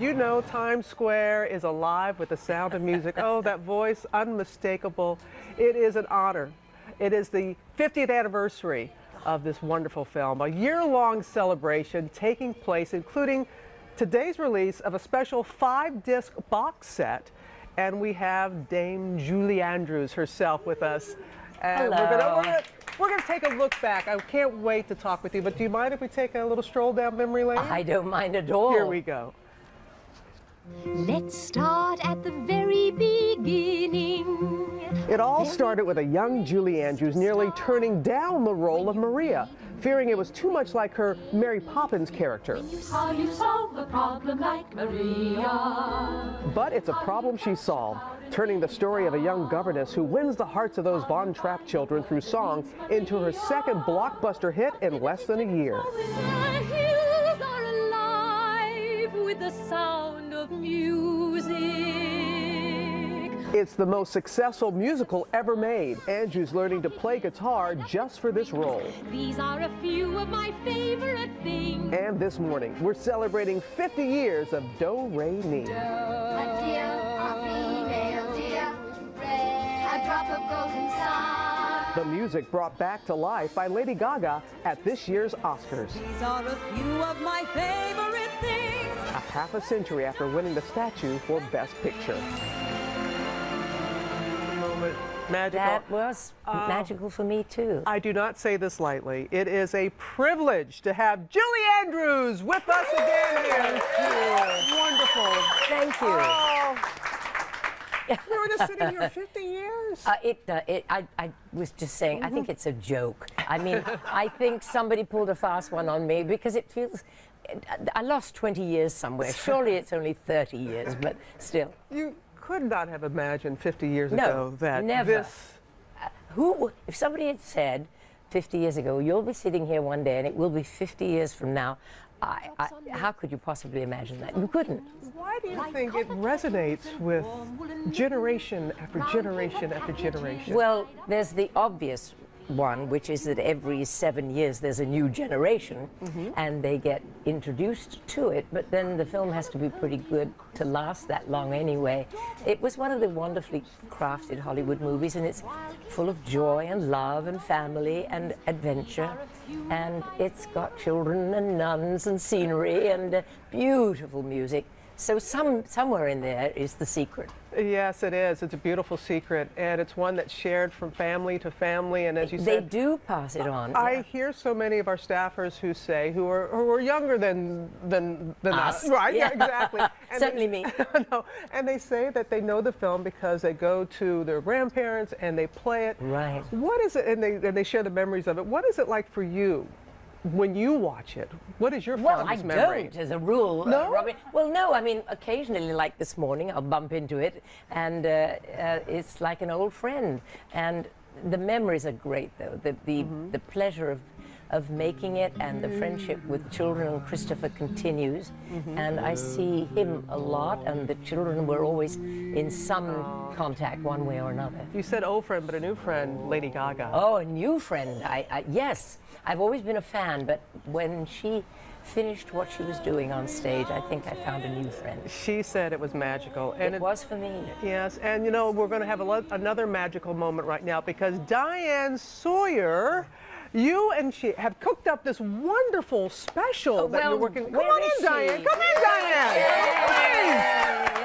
You know, Times Square is alive with the sound of music. Oh, that voice, unmistakable. It is an honor. It is the 50th anniversary of this wonderful film, a year-long celebration taking place, including today's release of a special 5-disc box set. And we have Dame Julie Andrews herself with us. And Hello. we're gonna take a look back. I can't wait to talk with you, but do you mind if we take a little stroll down memory lane? I don't mind at all. Here we go. Let's start at the very beginning. It all started with a young Julie Andrews nearly turning down the role of Maria, fearing it was too much like her Mary Poppins character. How you solve a problem like Maria. But it's a problem she solved, turning the story of a young governess who wins the hearts of those Von Trapp children through song into her second blockbuster hit in less than a year. The hills are alive with the sound of music. It's the most successful musical ever made. Andrews learning to play guitar just for this role. These are a few of my favorite things. And this morning, we're celebrating 50 years of Do, Re, Mi. A deer, a female deer, red, a drop of golden sun. The music brought back to life by Lady Gaga at this year's Oscars. These are a few of my favorite things. A half a century after winning the statue for Best Picture. Moment magical. That was magical for me, too. I do not say this lightly. It is a privilege to have Julie Andrews with us again here. Wonderful. Thank you. Oh. We were just sitting here 50 years. I was just saying, I think it's a joke. I mean, I think somebody pulled a fast one on me because it feels, I lost 20 years somewhere. Surely it's only 30 years, but still. You could not have imagined 50 years ago that never. this... If somebody had said 50 years ago, you'll be sitting here one day and it will be 50 years from now, how could you possibly imagine that? You couldn't. Why do you think it resonates with generation after generation after generation? Well, there's the obvious one, which is that every 7 years there's a new generation and they get introduced to it, but then the film has to be pretty good to last that long anyway. It was one of the wonderfully crafted Hollywood movies, and it's full of joy and love and family and adventure, and it's got children and nuns and scenery and beautiful music. So somewhere in there is the secret. Yes, it is. It's a beautiful secret, and it's one that's shared from family to family. And as you They said, do pass it on. I hear so many of our staffers who say, who are younger than us. Right? Yeah, exactly. And Certainly me. No, and they say that they know the film because they go to their grandparents and they play it. Right. What is it? And they share the memories of it. What is it like for you when you watch it? What is your fondest memory? Well, I don't, as a rule, No? Robin. Well, no, I mean, occasionally, like this morning, I'll bump into it, and it's like an old friend. And the memories are great, though. The pleasure of making it and the friendship with children and Christopher continues. And I see him a lot, and the children were always in some contact one way or another. You said old friend, but a new friend, Lady Gaga. Oh, a new friend. Yes, I've always been a fan, but when she finished what she was doing on stage, I think I found a new friend. She said it was magical. And It was for me. Yes, and you know, we're going to have another magical moment right now because Diane Sawyer, you and she have cooked up this wonderful special that you're working. Come on in, Diane. Come in, Diane. Please.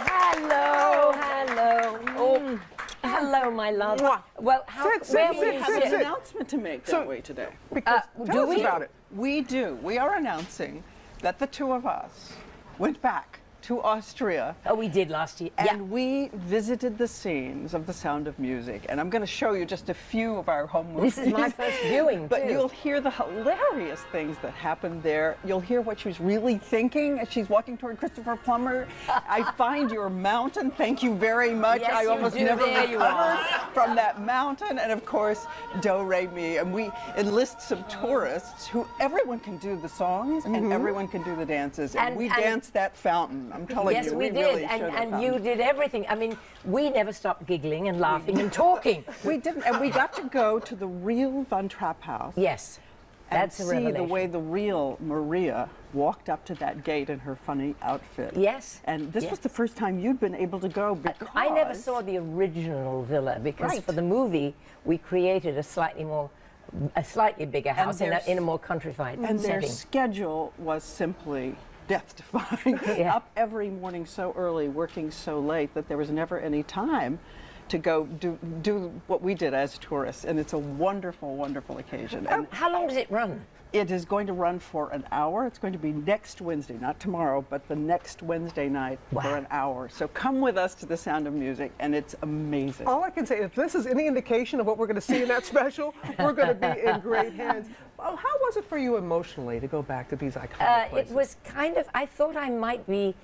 Hello, hello. Oh, hello, my love. Well, We have an announcement to make, don't we, today? Because, tell us about it. We do. We are announcing that the two of us went back to Austria. Oh, we did last year. And we visited the scenes of The Sound of Music. And I'm going to show you just a few of our home movies. This is my first viewing, But too. you'll hear the hilarious things that happened there. You'll hear what she was really thinking as she's walking toward Christopher Plummer. I find your mountain. Thank you very much. Yes, I you almost do. never There you recovered are. from that mountain. And of course, Do, Re, Mi. And we enlist some tourists who everyone can do the songs and everyone can do the dances. And we danced that fountain. I'm telling Yes, you. we did, really showed that and fountain. you did everything. I mean, we never stopped giggling and laughing and talking. We didn't, and we got to go to the real Von Trapp house. Yes. That's a see the revelation. way the real Maria walked up to that gate in her funny outfit. Yes. And this yes. was the first time you'd been able to go because I never saw the original villa because Right. for the movie we created a slightly bigger house in a more countrified and their setting. schedule was simply death-defying. Yeah. Up every morning so early, working so late that there was never any time to go do what we did as tourists, and it's a wonderful, wonderful occasion. And How long does it run? it is going to run for an hour. It's going to be next Wednesday, not tomorrow, but the next Wednesday night for an hour. So come with us to The Sound of Music, and it's amazing. All I can say, if this is any indication of what we're going to see in that special, we're going to be in great hands. Oh, how was it for you emotionally to go back to these iconic places? It was kind of, I thought I might be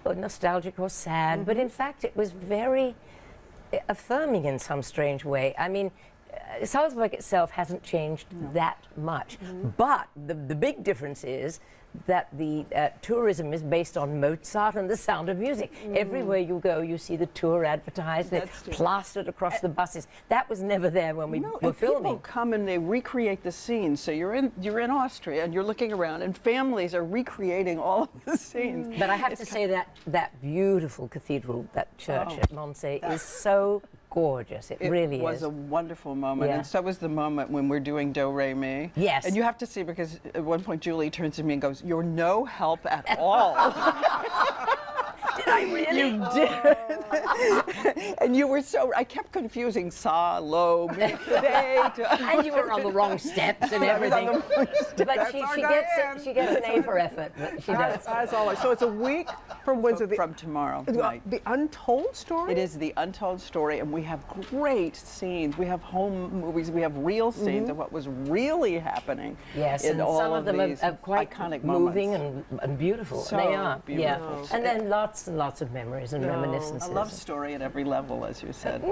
nostalgic or sad, but in fact it was very affirming in some strange way. I mean, Salzburg itself hasn't changed that much, but the big difference is that the tourism is based on Mozart and The Sound of Music. Everywhere you go, you see the tour advertised, they're plastered across the buses. That was never there when we were filming. People come and they recreate the scenes. So you're in Austria and you're looking around, and families are recreating all of the scenes. But I have to say that beautiful cathedral, that church at Montsey, is so gorgeous. It really is. It was a wonderful moment, Yeah. and so was the moment when we're doing Do Re Mi. Yes. And you have to see, because at one point Julie turns to me and goes, "You're no help at all." Did I really? You did. And you were so, I kept confusing sa, lo, mi, de. And you were on the wrong steps and everything. But That's our Diane. she gets an A for effort. But she does. As always. So it's a week from Wednesday. From tomorrow night. The Untold Story? It is the untold story, and we have great scenes. We have home movies. We have real scenes of what was really happening. Yes, in and all some of them these are quite iconic moving moments. and beautiful. So they are. beautiful. Yeah. And then lots and lots of memories and reminiscences. A love story at every level, as you said,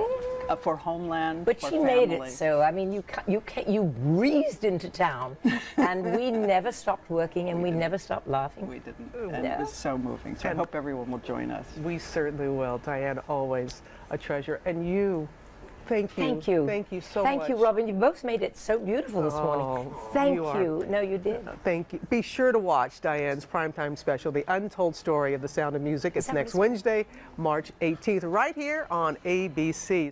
for homeland. But for she made family. it so. I mean, you breezed into town, and we never stopped working, and we never stopped laughing. We didn't, and it was so moving. So I hope everyone will join us. We certainly will. Diane, always a treasure. And you, thank you. Thank you. Thank you so much. Thank you, Robin. You both made it so beautiful this morning. Thank you. No, you did. Thank you. Be sure to watch Diane's primetime special, The Untold Story of The Sound of Music. It's next Wednesday, March 18th, right here on ABC.